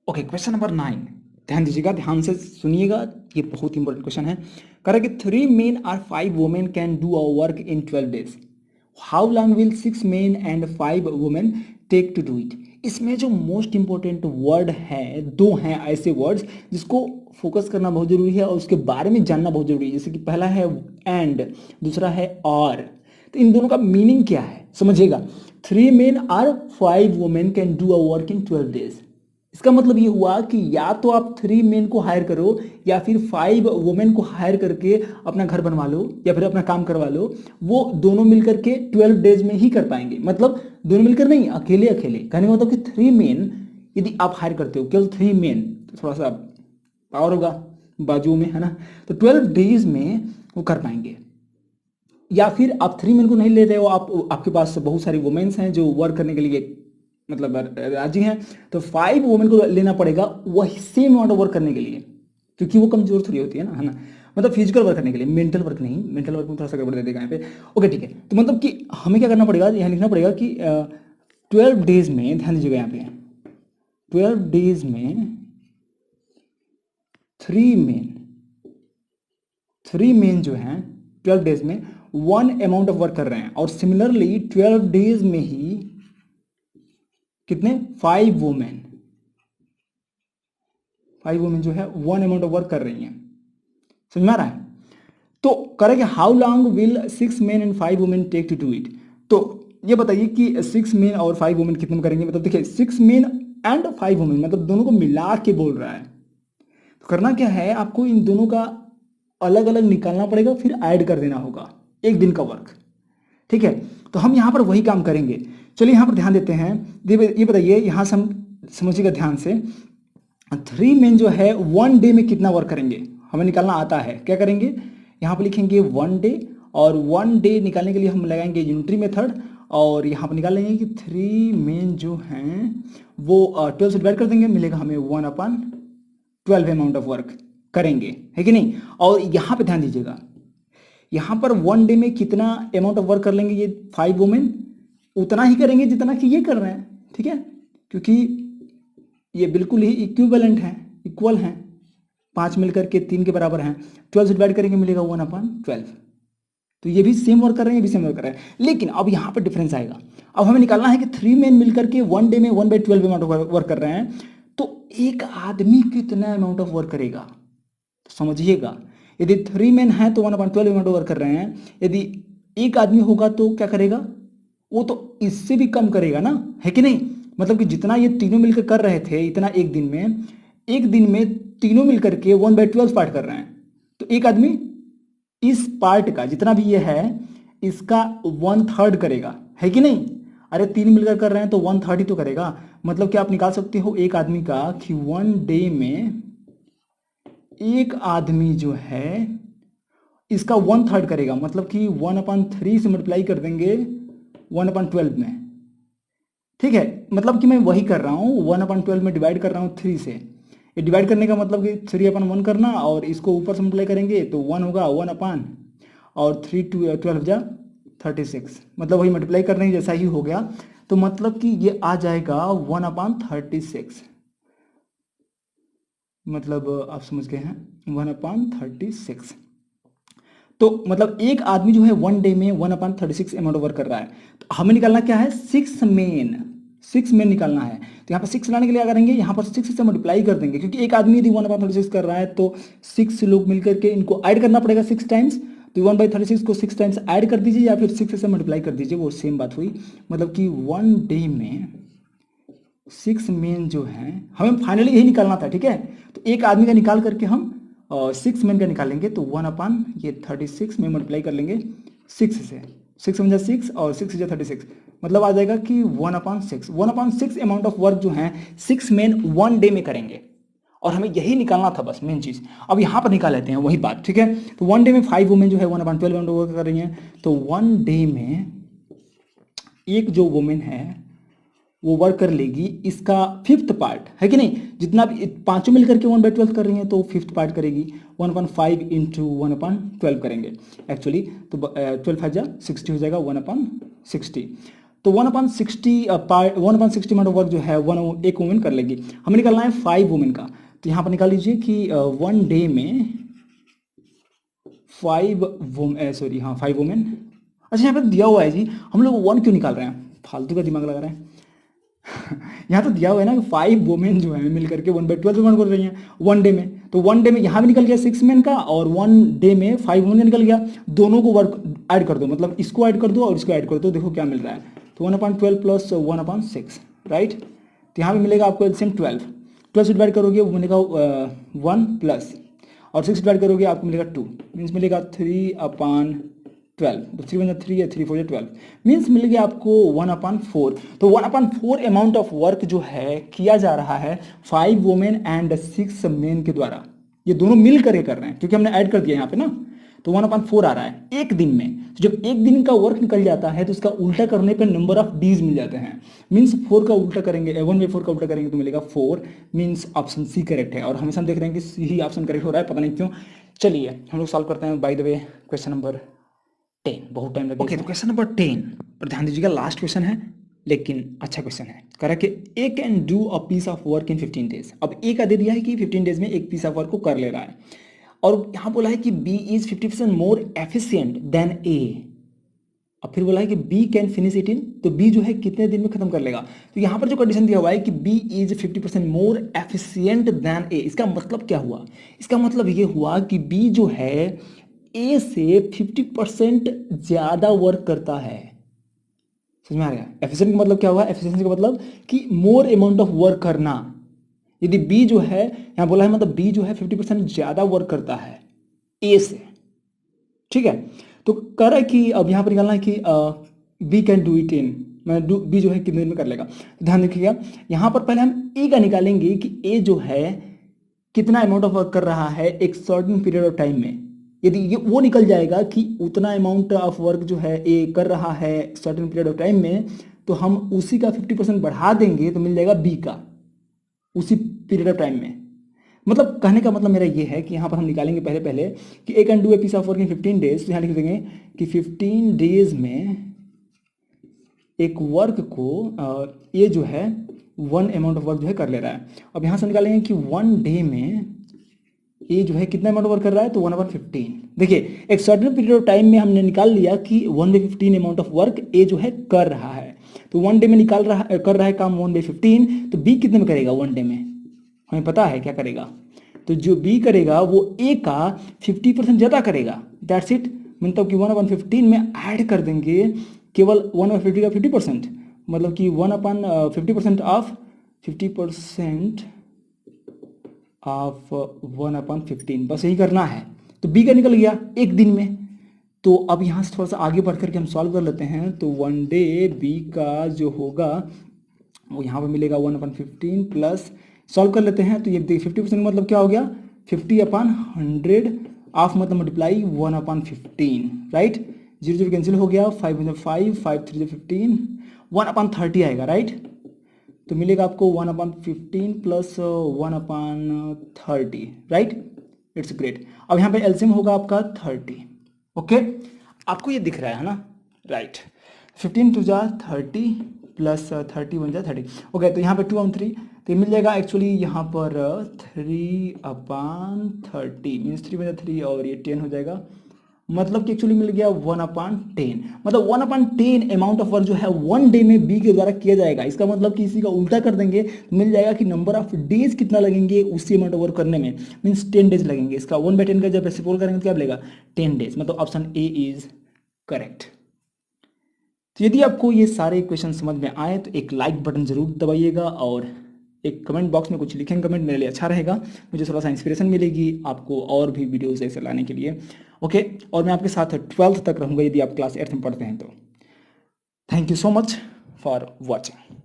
Okay, question number 9। ध्यान दीजिएगा, ध्यान से सुनिएगा, ये बहुत इंपॉर्टेंट क्वेश्चन है। कह रहा है कि 3 men और 5 women can do a work in 12 days। How long will 6 men and 5 women take to do it. इसमें जो मोस्ट इंपॉर्टेंट वर्ड है, दो हैं ऐसे वर्ड्स जिसको फोकस करना बहुत जरूरी है और उसके बारे में जानना बहुत जरूरी है। जैसे कि पहला है एंड, दूसरा है और। तो इन दोनों का मीनिंग क्या है समझिएगा। 3 men और 5 women can do a work in 12 days। इसका मतलब ये हुआ कि या तो आप 3 men को हायर करो या फिर 5 women को हायर करके अपना घर बनवा लो या फिर अपना काम करवा लो। वो दोनों मिलकर के 12 days में ही कर पाएंगे। मतलब दोनों मिलकर नहीं, अकेले अकेले। कहने का मतलब कि 3 men यदि आप हायर करते हो, केवल 3 men, तो थोड़ा सा पावर होगा बाजुओं में, है ना। तो 12 days में वो कर पाएंगे। या फिर आप 3 men को नहीं ले रहे हो, आपके पास बहुत सारी वुमेन्स हैं जो वर्क करने के लिए मतलब राजी हैं, तो 5 वुमेन को लेना पड़ेगा वही सेम अमाउंट ऑफ वर्क करने के लिए, क्योंकि वो कमजोर थोड़ी होती है ना। मतलब फिजिकल वर्क करने के लिए, मेंटल वर्क नहीं। मेंटल वर्क में थोड़ा सा गड़बड़ दे देगा यहाँ पे। ओके ठीक है, तो मतलब कि हमें क्या करना पड़ेगा, यहाँ लिखना पड़ेगा कि 12 days में, ध्यान दीजिएगा यहाँ पे, 12 days में 3 men जो हैं 12 days में 1 amount ऑफ वर्क कर रहे हैं। और सिमिलरली 12 days में ही कितने, 5 वुमेन जो है 1 amount ऑफ वर्क कर रही हैं। समझ में आ रहा है। तो करेंगे how long will 6 men and 5 women take to do it. तो ये बताइए कि 6 men और 5 women कितने में करेंगे। मतलब देखिए 6 men एंड 5 women, मतलब दोनों को मिला के बोल रहा है। तो करना क्या है, आपको इन दोनों का अलग अलग निकालना पड़ेगा, फिर ऐड कर देना होगा एक दिन का वर्क। ठीक है, तो हम यहाँ पर वही काम करेंगे। चलिए यहाँ पर ध्यान देते हैं। ये बताइए, यहाँ से हम समझिएगा ध्यान से। 3 men जो है 1 डे में कितना वर्क करेंगे हमें निकालना आता है। क्या करेंगे, यहाँ पर लिखेंगे 1 डे, और 1 डे निकालने के लिए हम लगाएंगे यूनिटरी मेथड। और यहाँ पर निकाल लेंगे कि 3 men जो हैं वो 12 से डिवाइड कर देंगे, मिलेगा हमें 1/12 अमाउंट ऑफ वर्क करेंगे, है कि नहीं। और यहाँ पे ध्यान दीजिएगा, यहाँ पर 1 डे में कितना अमाउंट ऑफ वर्क कर लेंगे ये 5 वुमेन, उतना ही करेंगे जितना कि ये कर रहे हैं। ठीक है, क्योंकि ये बिल्कुल ही इक्विवेलेंट है, इक्वल हैं। 5 मिलकर के 3 के बराबर हैं। 12 से डिवाइड करेंगे, मिलेगा 1/12। तो ये भी सेम वर्क कर रहे हैं, ये भी सेम वर्क कर रहे हैं। लेकिन अब यहाँ पर डिफरेंस आएगा। अब हमें निकालना है कि 3 men मिलकर के 1 डे में 1/12 अमाउंट ऑफ वर्क कर रहे हैं, तो एक आदमी कितना अमाउंट ऑफ वर्क करेगा। तो समझिएगा, यदि 3 men हैं तो 1/12 अमाउंट वर्क कर रहे हैं। यदि एक आदमी होगा तो क्या करेगा, वो तो इससे भी कम करेगा ना, है कि नहीं। मतलब कि जितना ये तीनों मिलकर कर रहे थे इतना एक दिन में तीनों मिलकर के 1/12 पार्ट कर रहे हैं। तो एक आदमी इस पार्ट का जितना भी ये है इसका 1/3 करेगा, है कि नहीं। अरे 3 मिलकर कर रहे हैं तो 1/3 ही तो करेगा। मतलब कि आप निकाल सकते हो एक आदमी का कि 1 डे में एक आदमी जो है इसका 1/3 करेगा। मतलब कि 1/3 से मल्टीप्लाई कर देंगे 1/12 में। ठीक है, मतलब कि मैं वही कर रहा हूँ, 1/12 में डिवाइड कर रहा हूँ 3 से। ये डिवाइड करने का मतलब कि 3/1 करना, और इसको ऊपर से मल्टीप्लाई करेंगे तो 1 होगा 1/, और 3 12 जा 36। मतलब वही मल्टीप्लाई करने जैसा ही हो गया। तो मतलब कि ये आ जाएगा 1/36। मतलब आप समझ गए हैं, 1/36। तो मतलब एक आदमी जो है 1 डे में 1/36 अमाउंट वर्क कर रहा है। तो हमें निकालना क्या है, 6 men निकालना है। तो यहाँ पर 6 लाने के लिए क्या करेंगे, यहाँ पर 6 से मल्टीप्लाई कर देंगे, क्योंकि एक आदमी यदि 1/36 कर रहा है तो 6 लोग मिलकर के इनको ऐड करना पड़ेगा 6 टाइम्स। तो 1/36 को 6 टाइम्स ऐड कर दीजिए या फिर 6 से मल्टीप्लाई कर दीजिए, वो सेम बात हुई। मतलब कि 1 डे में 6 men जो हैं, हमें फाइनली यही निकालना था। ठीक है, तो एक आदमी का निकाल करके हम 6 men का निकालेंगे, तो 1/36 में मल्टीप्लाई कर लेंगे 6 से। 6 समझा 6 और 6 जा 36, मतलब आ जाएगा कि 1/6 अमाउंट ऑफ वर्क जो है 6 men 1 डे में करेंगे। और हमें यही निकालना था बस, मेन चीज। अब यहाँ पर निकाल लेते हैं वही बात। ठीक है, तो 1 डे में 5 वुमेन जो है 1/12 अमाउंट ऑफ वर्क कर रही हैं। तो 1 डे में एक जो वुमेन है वो वर्क कर लेगी इसका 5th पार्ट, है कि नहीं। जितना भी पांचों मिलकर के 1/12 कर रही हैं तो 5th पार्ट करेगी। 1/5 इंटू 1/12 करेंगे एक्चुअली। तो 12 5 जा 60 हो जाएगा 1/60। तो 1/60 अमाउंट ऑफ वर्क जो है एक वुमेन कर लेगी। हमें निकालना है 5 वुमेन का। तो यहाँ पर निकाल लीजिए कि 1 डे में 5 वुमेन। अच्छा यहाँ पे दिया हुआ है जी, हम लोग 1 क्यों निकाल रहे हैं, फालतू का दिमाग लगा रहे हैं। यहाँ तो दिया हुआ है ना कि 5 वुमेन जो है मिल करके 1/12 वुमेन कर रही हैं 1 डे में। तो 1 डे में यहाँ भी निकल गया 6 मैन का, और 1 डे में 5 वुमेन का निकल गया। दोनों को वर्क ऐड कर दो, मतलब इसको ऐड कर दो और इसको ऐड कर दो, देखो क्या मिल रहा है। तो 1/12 प्लस 1/6, राइट। तो यहाँ भी मिलेगा आपको एलसीएम 12 से डिवाइड करोगे वो मिलेगा 1 प्लस, और 6 डिवाइड करोगे आपको मिलेगा 2, मीन्स मिलेगा 3/12। तो 3 × 3 है, 3 × 4 = 12, मीन्स मिल गया आपको 1/4। तो 1/4 अमाउंट ऑफ वर्क जो है किया जा रहा है 5 वुमेन एंड 6 मेन के द्वारा। ये दोनों मिल करके कर रहे हैं क्योंकि हमने ऐड कर दिया यहाँ पे ना। तो 1/4 आ रहा है एक दिन में। तो जब एक दिन का वर्क निकल जाता है तो उसका उल्टा करने पे नंबर ऑफ डीज मिल जाते हैं। मीन्स 4 का उल्टा करेंगे, 1/4 का उल्टा करेंगे तो मिलेगा 4, मीन्स ऑप्शन सी करेक्ट है। और हमेशा हम देख रहे हैं कि सी ही ऑप्शन करेक्ट हो रहा है, पता नहीं क्यों। चलिए हम लोग सॉल्व करते हैं। By the way question number 10, बहुत टाइम लगेगा। ओके, तो क्वेश्चन नंबर 10 पर ध्यान दीजिएगा, लास्ट क्वेश्चन है लेकिन अच्छा क्वेश्चन है। कह रहा है कि A can do a piece of work in 15 days. अब ए का दे दिया है कि 15 डेज में एक पीस ऑफ वर्क को कर ले रहा है, और यहाँ बोला है कि B is 50% more efficient than A. अब फिर बोला है कि B can finish it in, तो बी जो है कितने दिन में खत्म कर लेगा। तो यहाँ पर जो कंडीशन दिया हुआ है कि B is 50% more efficient than A, इसका मतलब क्या हुआ? इसका मतलब ये हुआ कि बी जो है ए से 50% ज्यादा वर्क करता है। समझ में आ गया? एफिशिएंट का मतलब क्या हुआ? एफिशिएंसी का मतलब कि मोर अमाउंट ऑफ वर्क करना। यदि बी जो है यहां बोला है, मतलब बी जो है 50% ज्यादा वर्क करता है ए से, ठीक है। तो कह रहा है कि अब यहां पर निकालना है कि B can do it in, B जो है कितने दिन में कर लेगा। ध्यान रखिएगा यहां पर पहले हम ए का निकालेंगे कि ए जो है कितना अमाउंट ऑफ वर्क कर रहा है एक सर्टेन पीरियड ऑफ टाइम में। यदि ये वो निकल जाएगा कि उतना अमाउंट ऑफ वर्क जो है ए कर रहा है सर्टेन पीरियड ऑफ टाइम में, तो हम उसी का 50% बढ़ा देंगे तो मिल जाएगा बी का उसी पीरियड ऑफ टाइम में। मतलब कहने का मतलब मेरा ये है कि यहाँ पर हम निकालेंगे पहले कि A can do a piece of work in 15 days. तो यहाँ लिख देंगे कि 15 डेज में एक वर्क को ये जो है 1 अमाउंट ऑफ वर्क जो है कर ले रहा है। अब यहाँ से निकालेंगे कि 1 डे में ए जो है कितना अमाउंट वर्क कर रहा है, तो 1/15। देखिए एक सर्टेन पीरियड ऑफ टाइम में हमने निकाल लिया कि 1/15 अमाउंट ऑफ वर्क ए जो है कर रहा है। तो 1 डे में कर रहा है काम 1/15, तो बी कितने में करेगा 1 डे में, हमें पता है क्या करेगा। तो जो बी करेगा वो ए का 50% ज़्यादा करेगा। दैट्स इट, मतलब कि 1/15 में ऐड कर देंगे केवल 1/50 का 50%, मतलब कि 1/50% ऑफ 50% ऑफ 1/15, बस यही करना है। तो बी का निकल गया एक दिन में। तो अब यहाँ से थोड़ा सा आगे बढ़ करके हम सॉल्व कर लेते हैं। तो 1 डे बी का जो होगा वो यहाँ पर मिलेगा 1/15 प्लस, सॉल्व कर लेते हैं। तो ये देखिए 50% मतलब क्या हो गया, 50/100 ऑफ मतलब मल्टीप्लाई 1/15, राइट। 0 0 कैंसिल हो गया, 5 × 5, 5 3 15, 1/30 आएगा, राइट। तो मिलेगा आपको 1/15 प्लस 1/30, राइट। It's great. अब यहाँ पे एलसीएम होगा आपका 30। ओके, आपको ये दिख रहा है ना, राइट। 15 2 जा 30 प्लस 30 1 जा 30। ओके, तो यहाँ पे 2 और 3, तो ये मिल जाएगा एक्चुअली यहाँ पर 3/30, मीन्स 3 × 3 और ये 10 हो जाएगा। मतलब कि एक्चुअली मिल गया 1/10, मतलब 1/10 अमाउंट ऑफ वर्क जो है 1 डे में बी के द्वारा किया जाएगा। इसका मतलब कि इसी का उल्टा कर देंगे तो मिल जाएगा कि नंबर ऑफ डेज कितना लगेंगे उसी अमाउंट ऑफ वर्क करने में, मीन्स 10 डेज लगेंगे। इसका 1/10 का जब रेसिप्रोकल करेंगे तो क्या मिलेगा 10 डेज, मतलब ऑप्शन ए इज करेक्ट। तो यदि आपको ये सारे क्वेश्चन समझ में आए तो एक लाइक बटन जरूर दबाइएगा, और एक कमेंट बॉक्स में कुछ लिखें कमेंट, मेरे लिए अच्छा रहेगा, मुझे थोड़ा सा इंस्पिरेशन मिलेगी आपको और भी वीडियोस ऐसे लाने के लिए। ओके, और मैं आपके साथ 12th तक रहूँगा यदि आप क्लास 8th में पढ़ते हैं तो। Thank you so much for watching.